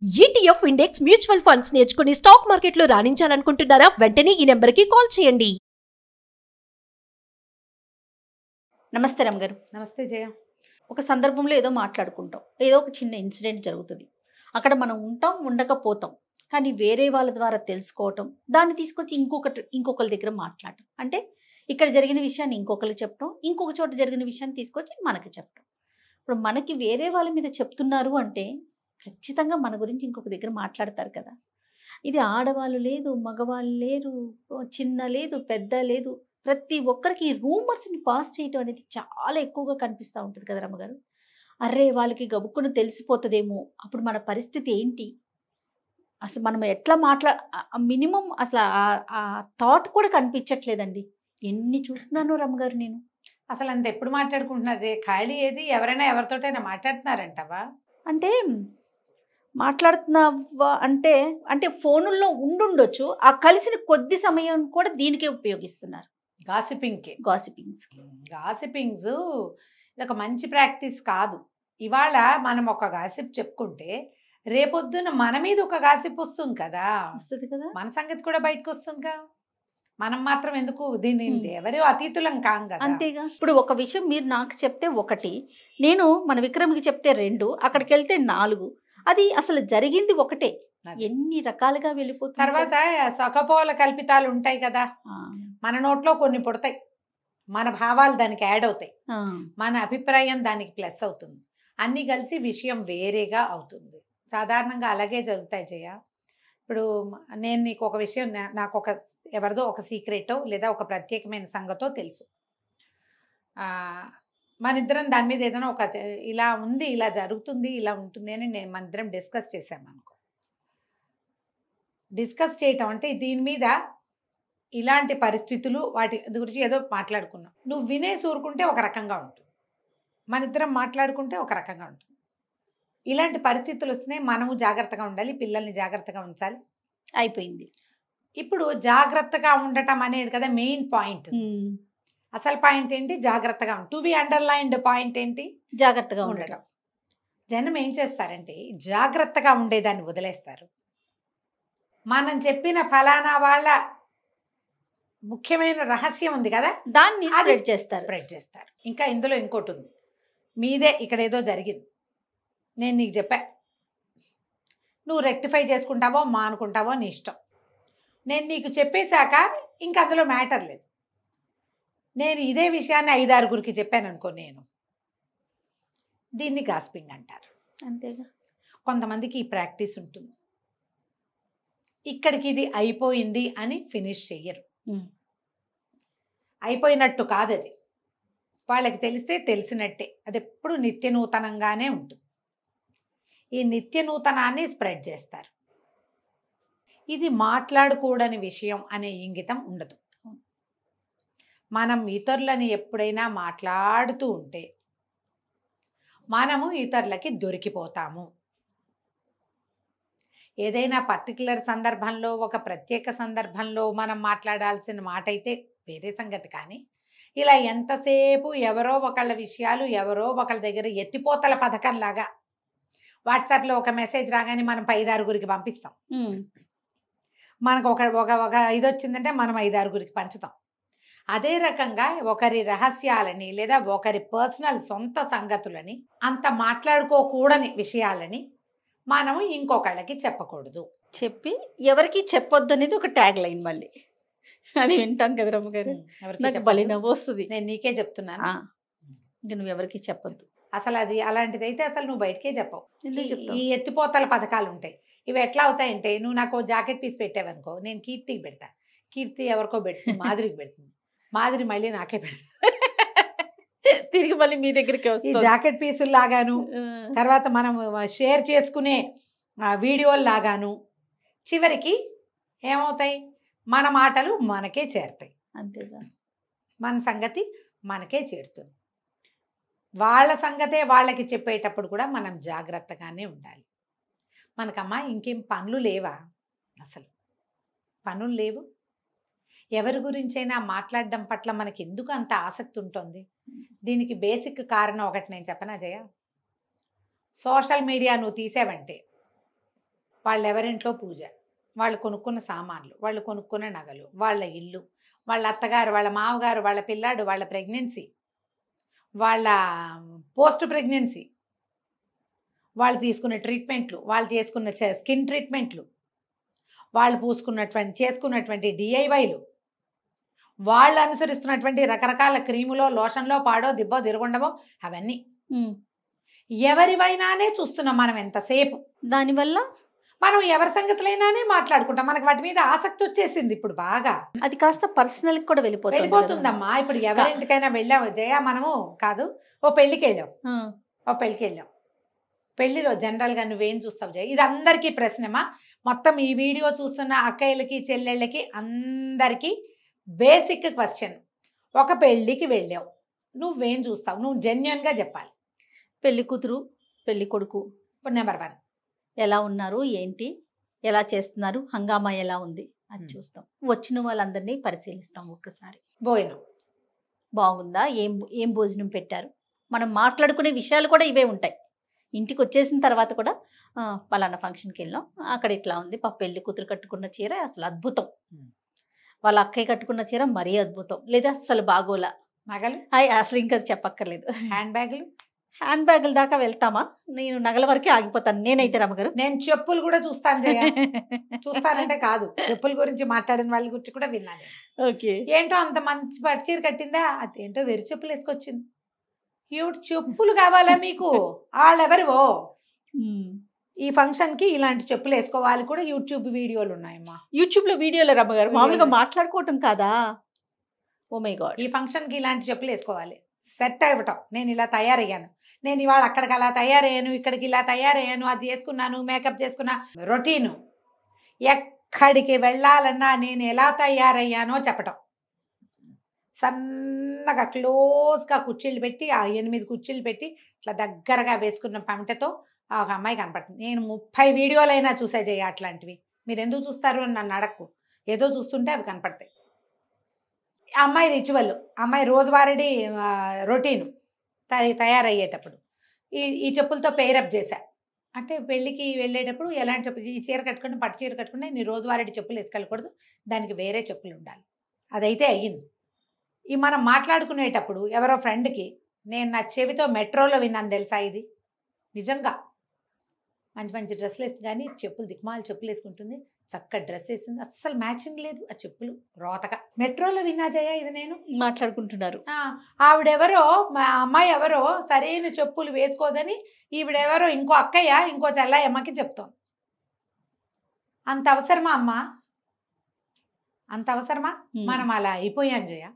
ETF index mutual funds నేర్చుకుని stock మార్కెట్లో రాణించాలనుకుంటున్నారా? వెంటనే ఈ నెంబర్కి కాల్ చేయండి. నమస్తే రమ్ గారు. నమస్తే జయ. ఒక సందర్భంలో ఏదో మాట్లాడుకుంటాం, ఏదో ఒక చిన్న ఇన్సిడెంట్ జరుగుతుంది, అక్కడ మనం ఉంటాం, ఉండకపోతాం, కానీ వేరే వాళ్ళ ద్వారా తెలుసుకోవటం, దాన్ని తీసుకొచ్చి ఇంకొకరి దగ్గర మాట్లాడటం, అంటే ఇక్కడ జరిగిన విషయాన్ని ఇంకొకరికి చెప్పడం, ఇంకొక చోట జరిగిన విషయాన్ని తీసుకొచ్చి మనకి చెప్పడం. ఇప్పుడు మనకి వేరే వాళ్ళ మీద చెప్తున్నారు అంటే ఖచ్చితంగా మన గురించి ఇంకొక దగ్గర మాట్లాడతారు కదా. ఇది ఆడవాళ్ళు లేదు, మగవాళ్ళు లేరు, చిన్న లేదు, పెద్ద లేదు, ప్రతి ఒక్కరికి ఈ రూమర్స్ని పాస్ చేయటం అనేది చాలా ఎక్కువగా కనిపిస్తూ ఉంటుంది కదా రమ్మగారు. అర్రే వాళ్ళకి గబుక్కును తెలిసిపోతుందేమో, అప్పుడు మన పరిస్థితి ఏంటి, అసలు మనం ఎట్లా మినిమం అసలు ఆ థాట్ కూడా కనిపించట్లేదండి. ఎన్ని చూస్తున్నాను రమ్మగారు నేను. అసలు అంత ఎప్పుడు మాట్లాడుకుంటున్నారు జయ? ఖాళీ ఏది? ఎవరైనా ఎవరితోటైనా మాట్లాడుతున్నారంటవా? అంటే మాట్లాడుతున్నావా అంటే అంటే ఫోనుల్లో ఉండుండొచ్చు, ఆ కలిసిన కొద్ది సమయం కూడా దీనికే ఉపయోగిస్తున్నారు, గాసిపింగ్కి. గాసిపింగ్స్ ఇది ఒక మంచి ప్రాక్టీస్ కాదు. ఇవాళ మనం ఒక గాసిప్ చెప్పుకుంటే రేపొద్దున మన మీద ఒక గాసిప్ వస్తుంది కదా, మన సంగతి కూడా బయటకు వస్తుందిగా. మనం మాత్రం ఎందుకు దీన్ని ఎవరు అతీతులం కాం కదా. అంతేగా. ఇప్పుడు ఒక విషయం మీరు నాకు చెప్తే ఒకటి, నేను మన విక్రమ్కి చెప్తే 2, అక్కడికి వెళ్తే 4, అది అసలు జరిగింది ఒకటే, ఎన్ని రకాలుగా వెళ్ళిపోతుంది. తర్వాత సకపోల కల్పితాలు ఉంటాయి కదా, మన నోట్లో కొన్ని పుడతాయి, మన భావాలు దానికి యాడ్ అవుతాయి, మన అభిప్రాయం దానికి ప్లస్ అవుతుంది, అన్నీ కలిసి విషయం వేరేగా అవుతుంది. సాధారణంగా అలాగే జరుగుతాయి జయ. ఇప్పుడు నేను నీకు ఒక విషయం, నాకు ఒక ఎవరిదో ఒక సీక్రెటో లేదా ఒక ప్రత్యేకమైన సంగతో తెలుసు, మన ఇద్దరం దాని మీద ఏదైనా ఒక ఇలా ఉంది, ఇలా జరుగుతుంది, ఇలా ఉంటుంది అని మన ఇద్దరం డిస్కస్ చేసామనుకో. డిస్కస్ చేయటం అంటే దీని మీద ఇలాంటి పరిస్థితులు వాటి గురించి ఏదో మాట్లాడుకున్నాం, నువ్వు వినేసి ఊరుకుంటే ఒక రకంగా ఉంటుంది, మన ఇద్దరం మాట్లాడుకుంటే ఒక రకంగా ఉంటుంది. ఇలాంటి పరిస్థితులు వస్తున్నాయి, మనము జాగ్రత్తగా ఉండాలి, పిల్లల్ని జాగ్రత్తగా ఉంచాలి, అయిపోయింది. ఇప్పుడు జాగ్రత్తగా ఉండటం అనేది కదా మెయిన్ పాయింట్. అసలు పాయింట్ ఏంటి? జాగ్రత్తగా టు బి అండర్లైన్డ్ పాయింట్ ఏంటి? జాగ్రత్తగా ఉండటం. జనం ఏం చేస్తారంటే జాగ్రత్తగా ఉండేదాన్ని వదిలేస్తారు. మనం చెప్పిన ఫలానా వాళ్ళ ముఖ్యమైన రహస్యం ఉంది కదా, దాన్ని స్ప్రెడ్ చేస్తారు. ఇంకా ఇందులో ఇంకోటి ఉంది, మీదే ఇక్కడ ఏదో జరిగింది, నేను నీకు చెప్పా, నువ్వు రెక్టిఫై చేసుకుంటావో మానుకుంటావో నీ ఇష్టం. నేను నీకు చెప్పేశాక ఇంక అందులో మ్యాటర్ లేదు. నేను ఇదే విషయాన్ని 5-6 చెప్పాను అనుకో, నేను దీన్ని గాసిపింగ్ అంటారు. అంతేగా. కొంతమందికి ఈ ప్రాక్టీస్ ఉంటుంది, ఇక్కడికి ఇది అయిపోయింది అని ఫినిష్ చెయ్యరు. అయిపోయినట్టు కాదు అది, వాళ్ళకి తెలిస్తే తెలిసినట్టే, అది ఎప్పుడు నిత్య నూతనంగానే ఉంటుంది. ఈ నిత్య నూతనాన్ని స్ప్రెడ్ చేస్తారు. ఇది మాట్లాడకూడని విషయం అనే ఇంగితం ఉండదు. మనం ఇతరులని ఎప్పుడైనా మాట్లాడుతూ ఉంటే మనము ఇతరులకి దొరికిపోతాము. ఏదైనా పర్టికులర్ సందర్భంలో, ఒక ప్రత్యేక సందర్భంలో మనం మాట్లాడాల్సిన మాట అయితే వేరే సంగతి, కానీ ఇలా ఎంతసేపు ఎవరో ఒకళ్ళ విషయాలు ఎవరో ఒకళ్ళ దగ్గర ఎత్తిపోతల పథకంలాగా వాట్సాప్లో ఒక మెసేజ్ రాగానే మనం 5-6 పంపిస్తాం, మనకు ఒక ఇది వచ్చిందంటే మనం 5-6 పంచుతాం. అదే రకంగా ఒకరి రహస్యాలని లేదా ఒకరి పర్సనల్ సొంత సంగతులని, అంత మాట్లాడుకోకూడని విషయాలని మనము ఇంకొకళ్ళకి చెప్పకూడదు. చెప్పి ఎవరికి చెప్పొద్దు అనేది ఒక ట్యాగ్ లైన్. మళ్ళీ అది వింటాం కదా రమ్మగారు, నాకు బలి నవ్వు వస్తుంది. నేను నీకే చెప్తున్నాను, ఇంకా నువ్వు ఎవరికి చెప్పొద్దు. అసలు అది అలాంటిది అయితే అసలు నువ్వు బయటకే చెప్పవు. ఈ ఎత్తిపోతల పథకాలు ఉంటాయి, ఇవి ఎట్లా అవుతాయంటే, నువ్వు నాకు జాకెట్ పీస్ పెట్టావనుకో, నేను కీర్తికి పెడతా, కీర్తి ఎవరికో పెడుతుంది, మాధురికి పెడుతుంది, మాధురి మళ్ళీ నాకే పెడుతుంది, తిరిగి మళ్ళీ మీ దగ్గరికి వస్తుంది. జాకెట్ పీసులు లాగాను, తర్వాత మనం షేర్ చేసుకునే వీడియోలు లాగాను, చివరికి ఏమవుతాయి, మన మాటలు మనకే చేరుతాయి. అంతేగా. మన సంగతి మనకే చేరుతుంది. వాళ్ళ సంగతే వాళ్ళకి చెప్పేటప్పుడు కూడా మనం జాగ్రత్తగానే ఉండాలి. మనకమ్మా ఇంకేం పనులు లేవా? అసలు పనులు లేవు. ఎవరి గురించైనా మాట్లాడడం పట్ల మనకి ఎందుకు అంత ఆసక్తి ఉంటుంది? దీనికి బేసిక్ కారణం ఒకటి నేను చెప్పనా జయ? సోషల్ మీడియా నువ్వు తీసావంటే వాళ్ళు ఎవరింట్లో పూజ, వాళ్ళు కొనుక్కున్న సామాన్లు, వాళ్ళు కొనుక్కున్న నగలు, వాళ్ళ ఇల్లు, వాళ్ళ అత్తగారు, వాళ్ళ మామగారు, వాళ్ళ పిల్లాడు, వాళ్ళ ప్రెగ్నెన్సీ, వాళ్ళ పోస్ట్ ప్రెగ్నెన్సీ, వాళ్ళు తీసుకున్న ట్రీట్మెంట్లు, వాళ్ళు చేసుకున్న స్కిన్ ట్రీట్మెంట్లు, వాళ్ళు చేసుకున్నటువంటి డిఐవైలు, వాళ్ళు అనుసరిస్తున్నటువంటి రకరకాల క్రీములో, లోషన్లో, పాడో దిబ్బో తిరుగుండమో అవన్నీ ఎవరివైనానే చూస్తున్నాం మనం ఎంతసేపు. దానివల్ల మనం ఎవరి సంగతులైనానే మాట్లాడుకుంటాం. మనకు వాటి మీద ఆసక్తి వచ్చేసింది ఇప్పుడు బాగా. అది కాస్త పర్సనల్ కూడా వెళ్ళిపోతుందమ్మా. ఇప్పుడు ఎవరింటికైనా వెళ్ళాము జయ, మనము కాదు ఓ పెళ్ళికి వెళ్ళాం. పెళ్లిలో జనరల్గా నువ్వేం చూస్తావు జయ? ఇది అందరికీ ప్రశ్నమా. మొత్తం ఈ వీడియో చూస్తున్న అక్కయ్యలకి, చెల్లెళ్ళకి అందరికీ బేసిక్ క్వశ్చన్. ఒక పెళ్ళికి వెళ్ళావు, నువ్వేం చూస్తావు? నువ్వు జెన్యున్గా చెప్పాలి. పెళ్లి కూతురు, పెళ్లి కొడుకు ఇప్పుడు నెంబర్ 1 ఎలా ఉన్నారు, ఏంటి, ఎలా చేస్తున్నారు, హంగామా ఎలా ఉంది అది చూస్తాం. వచ్చిన వాళ్ళందరినీ పరిశీలిస్తాం. ఒక్కసారి భోజనం బాగుందా, ఏం భోజనం పెట్టారు, మనం మాట్లాడుకునే విషయాలు కూడా ఇవే ఉంటాయి. ఇంటికి వచ్చేసిన తర్వాత కూడా పలానా ఫంక్షన్కి వెళ్ళాం, అక్కడ ఇట్లా ఉంది, పెళ్లి కూతురు కట్టుకున్న చీర అసలు అద్భుతం, వాళ్ళ అక్కయ్య కట్టుకున్న చీర మరీ అద్భుతం, లేదా అసలు బాగోలా, నగలు అసలు ఇంకా చెప్పక్కర్లేదు. హ్యాండ్ బ్యాగుల దాకా వెళ్తామా? నేను నగల వరకే ఆగిపోతాను నేనైతే రమ్మగారు. నేను చెప్పులు కూడా చూస్తాను జయ. చూస్తానంటే కాదు, చెప్పుల గురించి మాట్లాడిన వాళ్ళ గురించి కూడా విన్నాను. ఓకే, ఏంటో అంత మంచి పట్టుచీర కట్టిందా, అదేంటో వెరి చెప్పులు వేసుకొచ్చింది. చెప్పులు కావాలా మీకు? వాళ్ళెవరివో ఈ ఫంక్షన్ కి ఇలాంటి చెప్పులు వేసుకోవాలి కూడా యూట్యూబ్ వీడియోలు ఉన్నాయమ్మా. యూట్యూబ్ లో వీడియోలు రమ్మగారు మామూలుగా మాట్లాడుకోవటం కాదా? ఓ మై గాడ్, ఈ ఫంక్షన్ కి ఇలాంటి చెప్పులు వేసుకోవాలి, సెట్ అవ్వటం. నేను ఇలా తయారయ్యాను, నేను ఇవాళ అక్కడికి అలా తయారయ్యాను, ఇక్కడికి ఇలా తయారయ్యాను, అది చేసుకున్నాను, మేకప్ చేసుకున్నా, రొటీను. ఎక్కడికి వెళ్ళాలన్నా నేను ఎలా తయారయ్యానో చెప్పటం. సన్నగా క్లోజ్గా కుర్చీలు పెట్టి, ఆ 8 కుర్చీలు పెట్టి ఇట్లా దగ్గరగా వేసుకున్న పంటతో ఒక అమ్మాయి కనపడుతుంది. నేను 30 వీడియోలైనా చూసా జయ అట్లాంటివి. మీరు ఎందుకు చూస్తారు అని నన్ను అడక్కు, ఏదో చూస్తుంటే అవి కనపడతాయి. అమ్మాయి రిచువల్, అమ్మాయి రోజువారీ రొటీను తయారయ్యేటప్పుడు ఈ చెప్పులతో పేరప్ చేశా. అంటే పెళ్ళికి వెళ్ళేటప్పుడు ఎలాంటి చెప్పులు, ఈ చీర కట్టుకుని పట్టు చీర కట్టుకుంటే నీ రోజువారీ చెప్పులు వేసుకెళ్ళకూడదు, దానికి వేరే చెప్పులు ఉండాలి. అదైతే అయ్యింది. ఈ మనం మాట్లాడుకునేటప్పుడు ఎవరో ఫ్రెండ్కి నేను నా చెవితో మెట్రోలో విన్నాను తెలుసా, ఇది నిజంగా. మంచి మంచి డ్రెస్సులు వేసి కానీ చెప్పులు దిక్మాల చెప్పులు వేసుకుంటుంది, చక్కగా డ్రెస్ వేసింది, అస్సలు మ్యాచింగ్ లేదు ఆ చెప్పులు, రోతగా. మెట్రోలో విన్నా జయ ఇది. నేను మాట్లాడుకుంటున్నారు. ఆవిడెవరో, మా అమ్మాయి ఎవరో సరైన చెప్పులు వేసుకోదని ఈవిడెవరో ఇంకో అక్కయ్య ఇంకో చెల్లయ్యమ్మకి చెప్తోంది. అంత అవసరమా అమ్మా? అంత అవసరమా? మనం అలా అయిపోయాం జయ.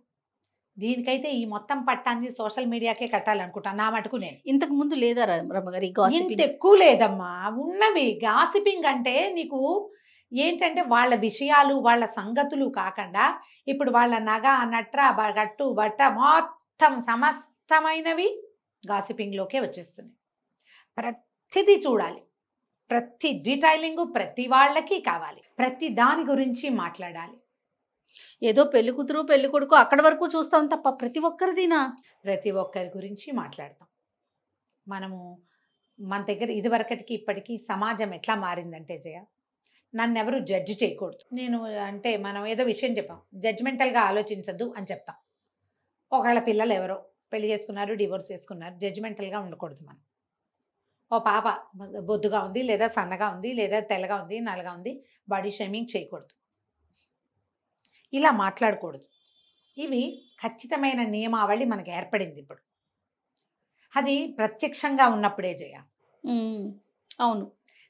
దీనికైతే ఈ మొత్తం పట్టాన్ని సోషల్ మీడియాకే కట్టాలనుకుంటాను నా మటుకు. నేను ఇంతకు ముందు లేదా రమ్మగారు ఇంత ఎక్కువ లేదమ్మా, ఉన్నవి. గాసిపింగ్ అంటే నీకు ఏంటంటే వాళ్ళ విషయాలు, వాళ్ళ సంగతులు కాకుండా ఇప్పుడు వాళ్ళ నగ, నట్ర, గట్టు, బట్ట మొత్తం సమస్తమైనవి గాసిపింగ్లోకే వచ్చేస్తుంది. ప్రతిదీ చూడాలి, ప్రతి డీటెయిలింగ్ ప్రతి వాళ్ళకి కావాలి, ప్రతి దాని గురించి మాట్లాడాలి. ఏదో పెళ్లి కూతురు, పెళ్లి కొడుకు అక్కడి వరకు చూస్తాం తప్ప ప్రతి ఒక్కరిదినా? ప్రతి ఒక్కరి గురించి మాట్లాడతాం మనము. మన దగ్గర ఇదివరకటికి ఇప్పటికీ సమాజం ఎట్లా మారిందంటే జయ, నన్ను ఎవరు జడ్జి చేయకూడదు. నేను అంటే మనం ఏదో విషయం చెప్పాం, జడ్జిమెంటల్గా ఆలోచించద్దు అని చెప్తాం. ఒకళ్ళ పిల్లలు ఎవరో పెళ్లి చేసుకున్నారు, డివోర్స్ చేసుకున్నారు, జడ్జిమెంటల్గా ఉండకూడదు మనం. ఓ పాప బొద్దుగా ఉంది, లేదా సన్నగా ఉంది, లేదా తెల్లగా ఉంది, నల్లగా ఉంది, బాడీ షేమింగ్ చేయకూడదు, ఇలా మాట్లాడకూడదు. ఇవి ఖచ్చితమైన నియమావళి మనకు ఏర్పడింది ఇప్పుడు. అది ప్రత్యక్షంగా ఉన్నప్పుడే జయ. అవును,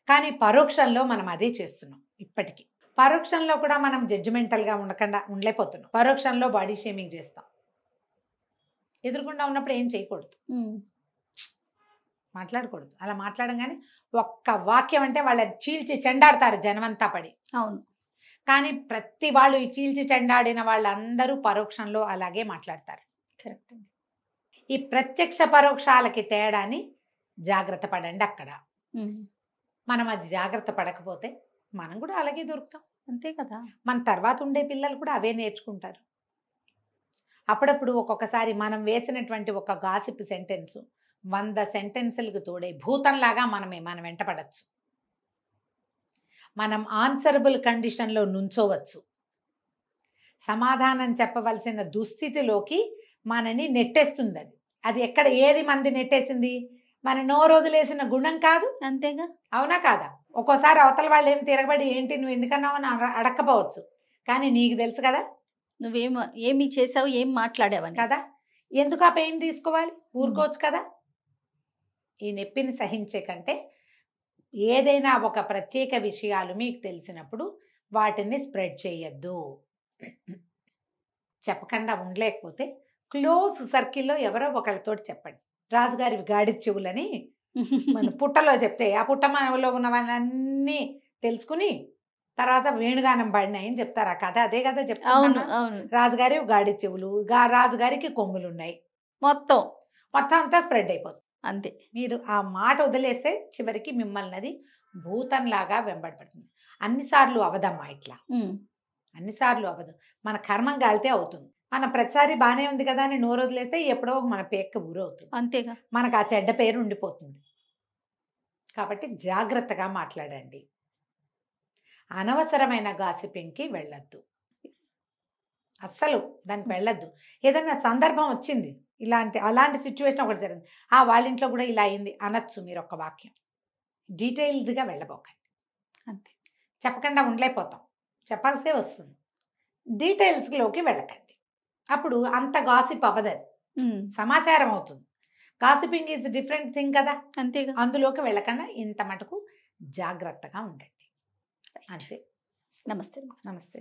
కానీ పరోక్షంలో మనం అదే చేస్తున్నాం ఇప్పటికీ. పరోక్షంలో కూడా మనం జడ్జిమెంటల్గా ఉండలేకపోతున్నాం. పరోక్షంలో బాడీ షేమింగ్ చేస్తాం. ఎదురుకుండా ఉన్నప్పుడు ఏం చేయకూడదు, మాట్లాడకూడదు. అలా మాట్లాడంగానే ఒక్క వాక్యం అంటే వాళ్ళని చీల్చి చెండాడతారు జనమంతా పడి. అవును, కానీ ప్రతి వాళ్ళు ఈ చీల్చి చెండాడిన వాళ్ళందరూ పరోక్షంలో అలాగే మాట్లాడతారు. కరెక్ట్. ఈ ప్రత్యక్ష పరోక్షాలకి తేడాని జాగ్రత్త పడండి అక్కడ. మనం అది జాగ్రత్త పడకపోతే మనం కూడా అలాగే దొరుకుతాం, అంతే కదా. మన తర్వాత ఉండే పిల్లలు కూడా అవే నేర్చుకుంటారు. అప్పుడప్పుడు ఒక్కొక్కసారి మనం వేసినటువంటి ఒక గాసిప్ సెంటెన్స్ 100 సెంటెన్సులకు తోడే భూతంలాగా మనం వెంట పడచ్చు. మనం ఆన్సరబుల్ కండిషన్లో నుంచోవచ్చు. సమాధానం చెప్పవలసిన దుస్థితిలోకి మనని నెట్టేస్తుంది. అది అది ఎక్కడ ఏది మంది నెట్టేసింది? మన నోరు వదిలేసిన గుణం కాదు, అంతేగా. అవునా కాదా? ఒక్కోసారి అవతల వాళ్ళు ఏం తిరగబడి ఏంటి నువ్వు ఎందుకన్నావు అని అడక్కపోవచ్చు, కానీ నీకు తెలుసు కదా ఏమి చేసావు, ఏం మాట్లాడావని కదా. ఎందుకు ఆ పెయిన్ తీసుకోవాలి? ఊరుకోవచ్చు కదా. ఈ నొప్పిని సహించే కంటే ఏదైనా ఒక ప్రత్యేక విషయాలు మీకు తెలిసినప్పుడు వాటిని స్ప్రెడ్ చేయొద్దు. చెప్పకుండా ఉండలేకపోతే క్లోజ్ సర్కిల్లో ఎవరో ఒకళ్ళతోటి చెప్పండి. రాజుగారి గాడి చెవులని మన పుట్టలో చెప్తే ఆ పుట్ట మనలో ఉన్నవన్నీ తెలుసుకుని తర్వాత వేణుగానం పడినాయని చెప్తారు. ఆ కథ అదే కదా అవును చెప్తాను. అవును. రాజుగారి గాడి చెవులు, రాజుగారికి కొమ్ములు ఉన్నాయి, మొత్తం మొత్తం అంతా స్ప్రెడ్ అయిపోతుంది. అంతే. మీరు ఆ మాట వదిలేస్తే చివరికి మిమ్మల్ని అది భూతంలాగా వెంబడపడుతుంది. అన్నిసార్లు అవదమ్మా ఇట్లా, అన్నిసార్లు అవ్వదు. మన కర్మం గాలితే అవుతుంది. మన ప్రతిసారి బాగానే ఉంది కదా అని నోరు వదిలేస్తే ఎప్పుడో మన పేక్క ఊరవుతుంది. అంతేగా. మనకు ఆ చెడ్డ పేరు ఉండిపోతుంది. కాబట్టి జాగ్రత్తగా మాట్లాడండి. అనవసరమైన గాసిపింగ్కి వెళ్ళొద్దు, అస్సలు దానికి వెళ్ళొద్దు. ఏదైనా సందర్భం వచ్చింది, అలాంటి సిచ్యువేషన్ ఒకటి జరిగింది, వాళ్ళ ఇంట్లో కూడా ఇలా అయింది అనొచ్చు మీరు ఒక వాక్యం. డీటెయిల్డ్గా వెళ్ళబోకండి. అంతే. చెప్పకుండా ఉండలేకపోతాం, చెప్పాల్సే వస్తుంది. డీటెయిల్స్లోకి వెళ్ళకండి, అప్పుడు అంత గాసిప్ అవ్వదు, సమాచారం అవుతుంది. గాసిపింగ్ ఈజ్ డిఫరెంట్ థింగ్ కదా. అంతేగా. అందులోకి వెళ్ళకుండా ఇంత మటుకు జాగ్రత్తగా ఉండండి. అంతే. నమస్తే. నమస్తే.